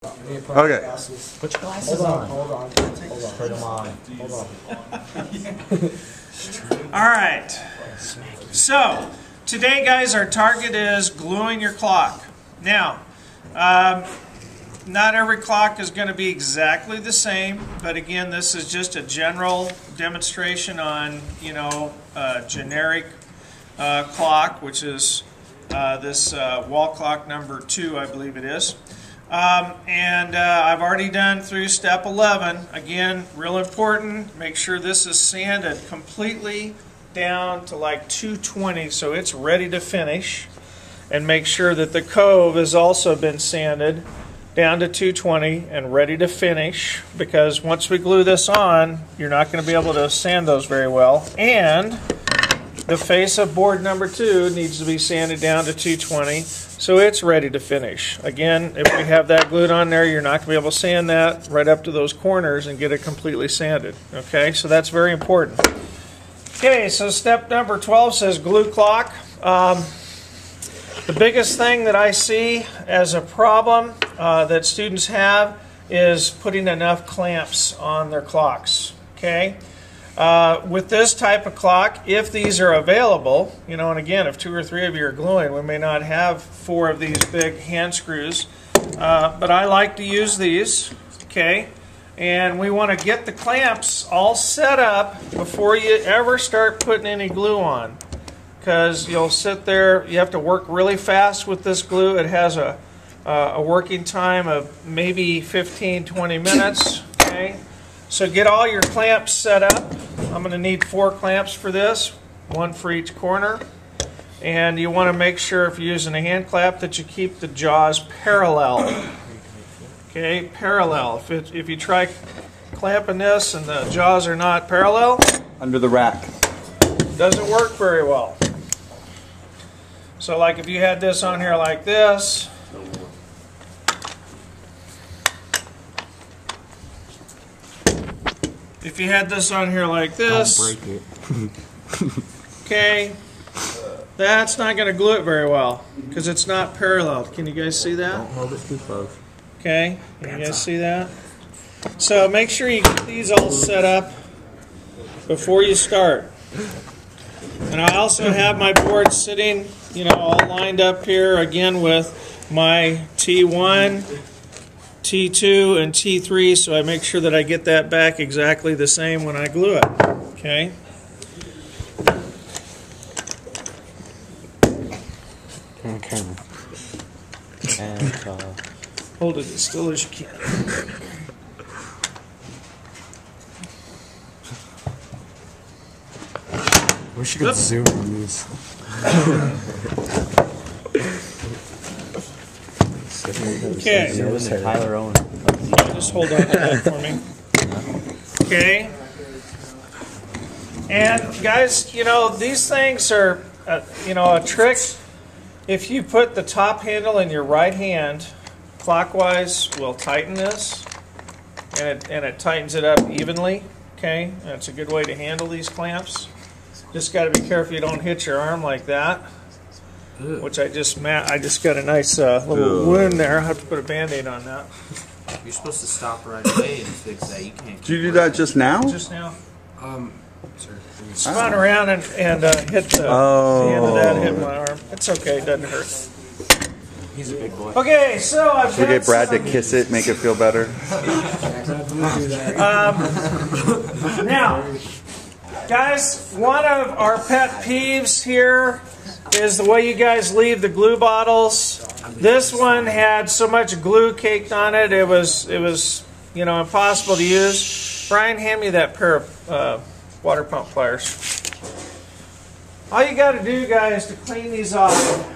Okay. Put your glasses on. Hold on. Put them on. Hold on. All right. So, today, guys, our target is gluing your clock. Now, not every clock is going to be exactly the same, but again, this is just a general demonstration on, generic clock, which is this wall clock number 2, I believe it is. I've already done through step 11. Again, real important, make sure this is sanded completely down to like 220 so it's ready to finish. And make sure that the cove has also been sanded down to 220 and ready to finish, because once we glue this on, you're not going to be able to sand those very well. And the face of board number 2 needs to be sanded down to 220 so it's ready to finish. Again, if we have that glued on there, you're not going to be able to sand that right up to those corners and get it completely sanded. Okay, so that's very important. Okay, so step number 12 says glue clock. The biggest thing that I see as a problem that students have is putting enough clamps on their clocks. Okay, with this type of clock, if these are available, and again, if 2 or 3 of you are gluing, we may not have 4 of these big hand screws, but I like to use these. Okay, and we want to get the clamps all set up before you ever start putting any glue on. Because you'll sit there, you have to work really fast with this glue. It has a working time of maybe 15-20 minutes. Okay, so get all your clamps set up. I'm going to need 4 clamps for this, 1 for each corner. And you want to make sure, if you're using a hand clamp, that you keep the jaws parallel. Okay, parallel. If you try clamping this and the jaws are not parallel, Under the rack. doesn't work very well. So like if you had this on here like this, if you had this on here like this, Don't break it. okay, that's not going to glue it very well because it's not parallel. Can you guys see that? Don't hold it too close. Okay, can you guys see that? So make sure you get these all set up before you start. And I also have my board sitting, all lined up here again with my T1, T2, and T3, so I make sure that I get that back exactly the same when I glue it. Okay. Turn the camera. And Hold it as still as you can. wish you could zoom on these. Okay. Tyler Owen. Just hold on to that for me. Okay. And guys, these things are, a trick. If you put the top handle in your right hand, clockwise will tighten this, and it tightens it up evenly. Okay, that's a good way to handle these clamps. Just got to be careful you don't hit your arm like that. Which I just got a nice little wound there. I have to put a Band-Aid on that. You're supposed to stop right away and fix that. You can't. Did you do that just now? Just now. Sir. Spun around and hit the end of that, hit my arm. It's okay, it doesn't hurt. He's a big boy. Okay, so I've Should we get Brad to kiss it, make it feel better? Now, guys, one of our pet peeves here is the way you guys leave the glue bottles. This one had so much glue caked on it, it was impossible to use. Brian, hand me that pair of water pump pliers. All you got to do, guys, to clean these off.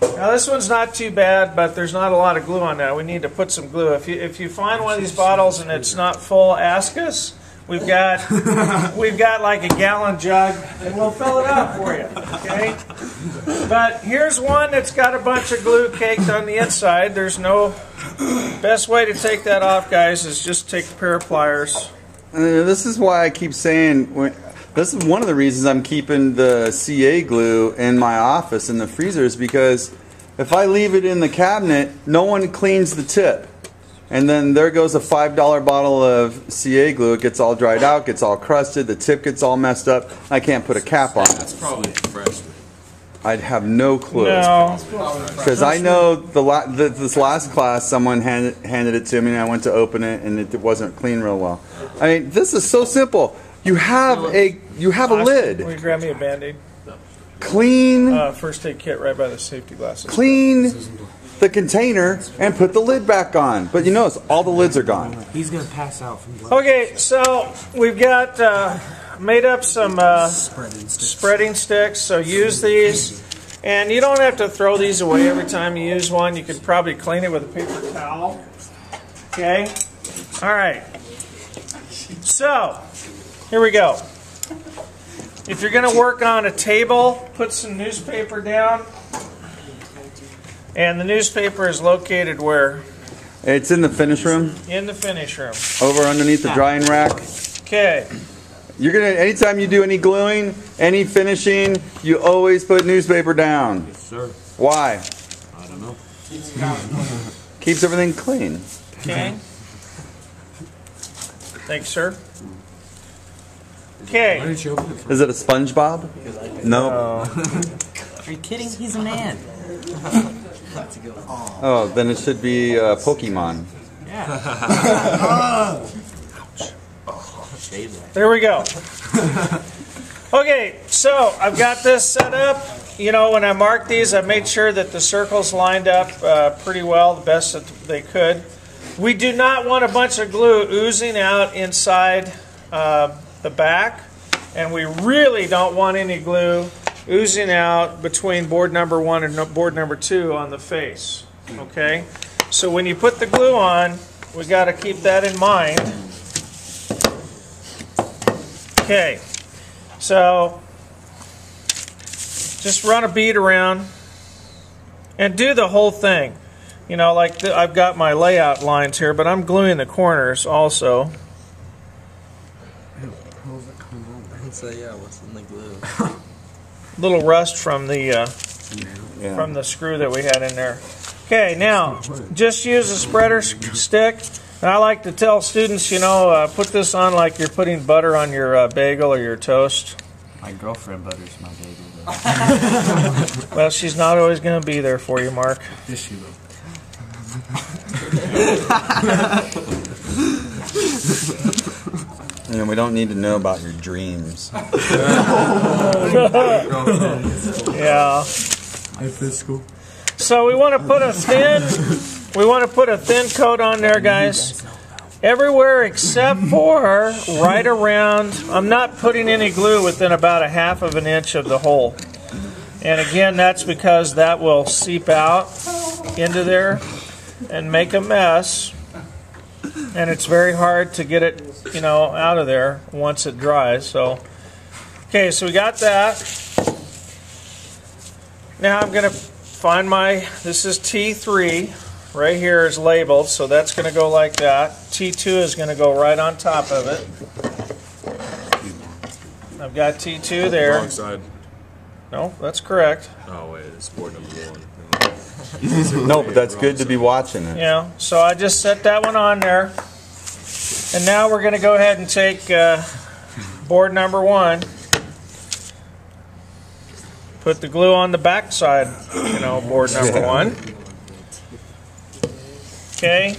Now this one's not too bad, but there's not a lot of glue on that. We need to put some glue. If you find one of these bottles and it's not full, ask us. We've got like a gallon jug, and we'll fill it up for you. Okay. But here's one that's got a bunch of glue caked on the inside. There's no best way to take that off, guys, is just take a pair of pliers. This is why I keep saying, this is one of the reasons I'm keeping the CA glue in my office in the freezers, because If I leave it in the cabinet, no one cleans the tip. And then there goes a $5 bottle of CA glue. It gets all dried out, gets all crusted, the tip gets all messed up. I can't put a cap on it. That's probably freshman. I'd have no clue. No. Because I know this last class, someone handed it to me, and I went to open it, and it wasn't clean real well. I mean, this is so simple. You have a Will lid. you grab me a Band-Aid? Clean First aid kit right by the safety glasses. clean the container and put the lid back on. But you notice all the lids are gone. He's gonna pass out from blood. Okay, so we've got made up some spreading sticks, so use these. And you don't have to throw these away every time you use one. You could probably clean it with a paper towel. Okay? All right. So, here we go. If you're going to work on a table, put some newspaper down. And the newspaper is located where? It's in the finish room, In the finish room. over underneath the drying rack. Okay. You're gonna, anytime you do any gluing, any finishing, you always put newspaper down. Yes, sir. Why? I don't know. Keeps everything clean. Okay. Thanks, sir. Okay. Is it a SpongeBob? No. Are you kidding? He's a man. Oh, then it should be Pokemon. Yeah. There we go. Okay, so I've got this set up. You know, when I marked these, I made sure that the circles lined up pretty well, the best that they could. We do not want a bunch of glue oozing out inside the back, and we really don't want any glue oozing out between board number 1 and board number 2 on the face. Okay? So when you put the glue on, we got to keep that in mind. Okay, so just run a bead around and do the whole thing. You know, like I've got my layout lines here, but I'm gluing the corners also. So yeah, what's in the glue? Little rust from the screw that we had in there. Okay, now just use a spreader stick. And I like to tell students, you know, put this on like you're putting butter on your bagel or your toast. My girlfriend butters my bagel. Well, she's not always going to be there for you, Mark. Yes, she will. And we don't need to know about your dreams. Yeah. Life is school. So we want to put a thin coat on there, guys. Everywhere except for right around. I'm not putting any glue within about a ½ of an inch of the hole. And again, that's because that will seep out into there and make a mess. And it's very hard to get it, you know, out of there once it dries. So, okay, so we got that. Now I'm going to find this is T3. Right here is labeled, so that's going to go like that. T2 is going to go right on top of it. I've got T2 there. Wrong side. No, that's correct. Oh wait, it's board number 1. No, but that's good to be watching it. Yeah, so I just set that one on there. And now we're going to go ahead and take board number 1. Put the glue on the back side, you know, board number 1. Okay.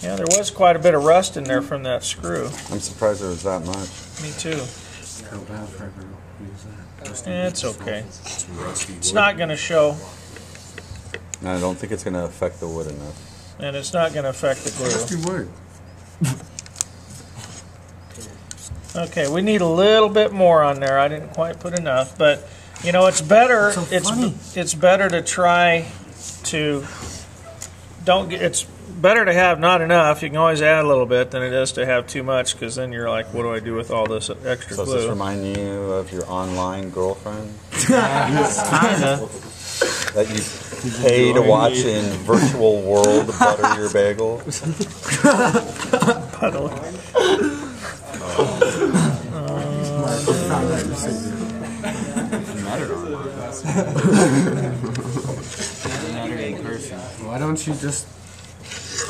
Yeah, there was quite a bit of rust in there from that screw. I'm surprised there was that much. Me too. It's okay. It's not going to show, And I don't think it's going to affect the wood enough. and it's not going to affect the glue. Okay, we need a little bit more on there. I didn't quite put enough, but you know, it's better. It's better to try to it's better to have not enough. You can always add a little bit than it is to have too much, because then you're like, what do I do with all this extra So does glue? this remind you of your online girlfriend? Kinda. That you pay to watch in virtual world butter your bagel? Why don't you just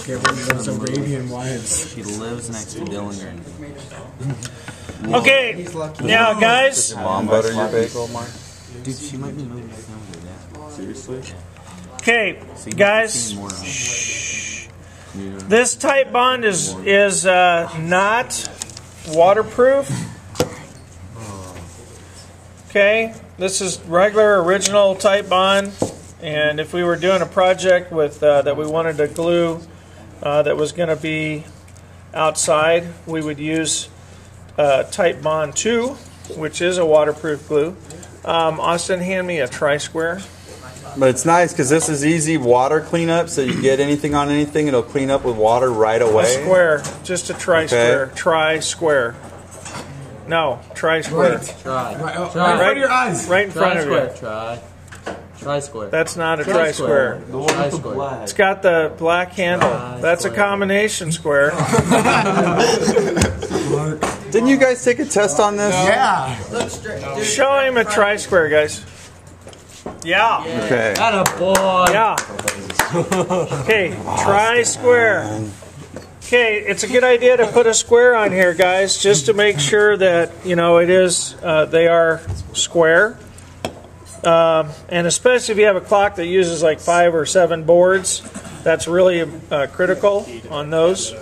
get rid of those Arabian wives? She lives next to Dillinger. Okay, now guys, Mom butter your bagel, Mark? Dude, she might be moving back down with her dad. Seriously? okay, So you might be guys, seeing more of them. this Type Bond is not waterproof. Okay, this is regular original Type Bond, and if we were doing a project with that we wanted to glue that was going to be outside, we would use Type Bond 2, which is a waterproof glue. Austin, hand me a tri-square. But it's nice because this is easy water cleanup, so you get anything on anything, it'll clean up with water right A away. square, just a tri-square. Okay. Tri-square. No, tri-square. Try. Right in Try. front of your eyes. Right in front of you. Try. Try square. That's not a tri-square. Try square. It's got the black handle. That's a combination square. Didn't you guys take a test on this? Yeah. Show him a tri-square, guys. Yeah. Okay. Atta boy. Yeah. Okay, tri-square. Okay, it's a good idea to put a square on here, guys, just to make sure that, you know, it is, they are square. And especially if you have a clock that uses like 5 or 7 boards, that's really critical on those.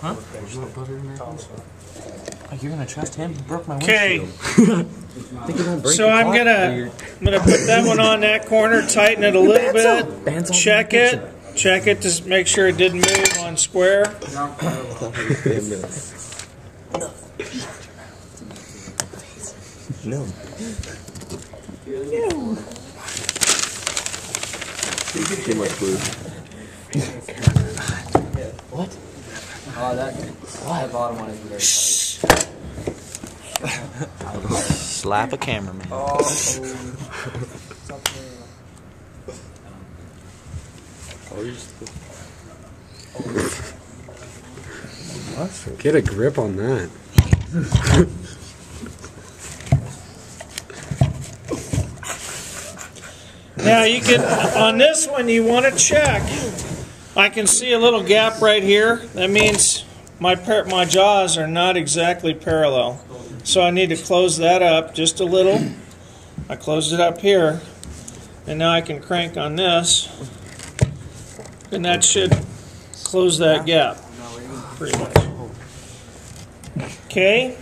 Huh? Oh, you're gonna trust him? He broke my Okay. windshield. So I'm gonna put that one on that corner, tighten it a little bit, check it to make sure it didn't move on square. No. Too much glue. What? Oh, that bottom one is very Slap a cameraman. Get a grip on that. Now you can, on this one you want to check. I can see a little gap right here. That means my jaws are not exactly parallel. So I need to close that up just a little. I closed it up here. And now I can crank on this. And that should close that gap. Pretty much. Okay.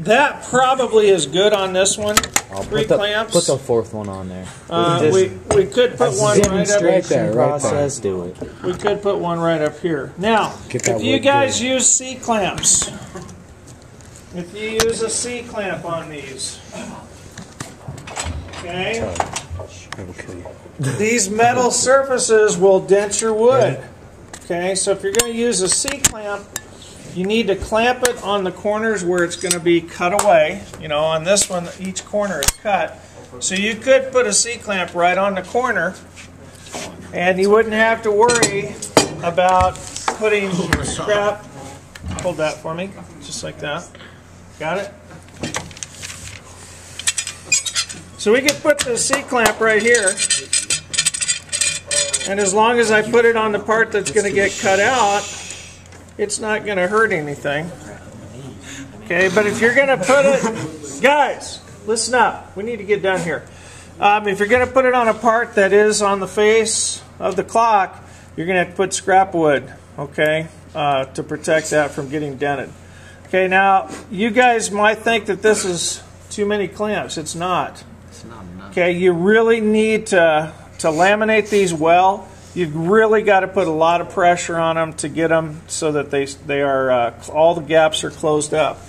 That probably is good on this one. Three clamps. Put the fourth one on there. We could put one right up Right there, right there. Process, do it. We could put one right up here. Now, Get that if you wood guys use C-clamps, if you use a C-clamp on these, okay, Okay. these metal surfaces will dent your wood. Okay, so if you're going to use a C-clamp, you need to clamp it on the corners where it's going to be cut away. You know, on this one, each corner is cut. So you could put a C-clamp right on the corner, and you wouldn't have to worry about putting scrap. Hold that for me, just like that. Got it? So we could put the C-clamp right here, and as long as I put it on the part that's going to get cut out, it's not going to hurt anything. Okay, but if you're going to put it, guys, listen up. We need to get done here. If you're going to put it on a part that is on the face of the clock, you're going to have to put scrap wood, okay, to protect that from getting dented. Okay, now, you guys might think that this is too many clamps. It's not. Okay, you really need to laminate these well. You've really got to put a lot of pressure on them to get them so that they are all the gaps are closed up.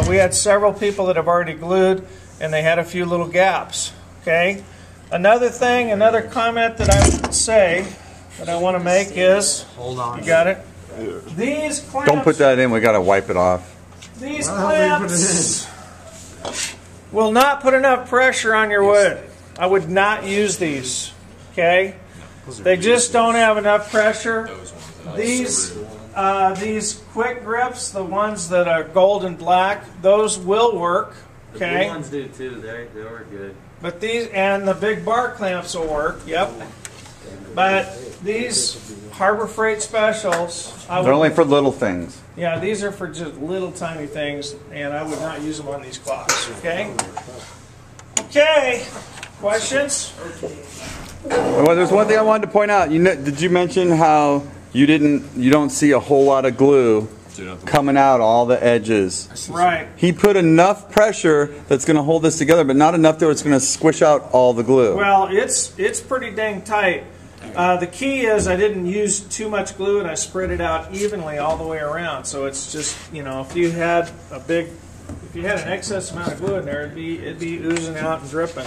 We had several people that have already glued, and they had a few little gaps. Okay. Another thing, another comment that I would say that I want to make is, Hold on. you got it. These clamps. Don't put that in. We got to wipe it off. These clamps will not put enough pressure on your wood. I would not use these. Okay. They just don't have enough pressure. These quick grips, the ones that are gold and black, those will work. The Okay. blue ones do too. They were good. But these, and the big bar clamps will work, yep. But these Harbor Freight specials, I They're would, only for little things. yeah, these are for just little tiny things, and I would not use them on these clocks, okay? Okay, questions? Well, there's one thing I wanted to point out. You know, did you mention how you don't see a whole lot of glue coming out all the edges? Right. He put enough pressure that's going to hold this together, but not enough that it's going to squish out all the glue. Well, it's pretty dang tight. The key is I didn't use too much glue and I spread it out evenly all the way around. So it's just, you know, if you had an excess amount of glue in there, it'd be oozing out and dripping.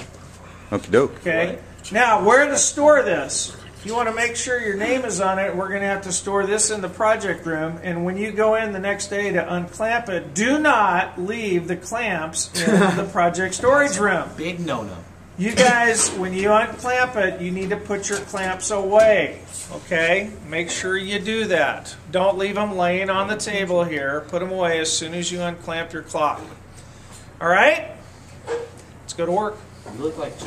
Okie doke. Okay. Now, where to store this? If you want to make sure your name is on it, we're going to have to store this in the project room. And when you go in the next day to unclamp it, do not leave the clamps in the project storage room. Big no-no. You guys, when you unclamp it, you need to put your clamps away. Okay? Make sure you do that. Don't leave them laying on the table here. Put them away as soon as you unclamp your clock. All right? Let's go to work. You look like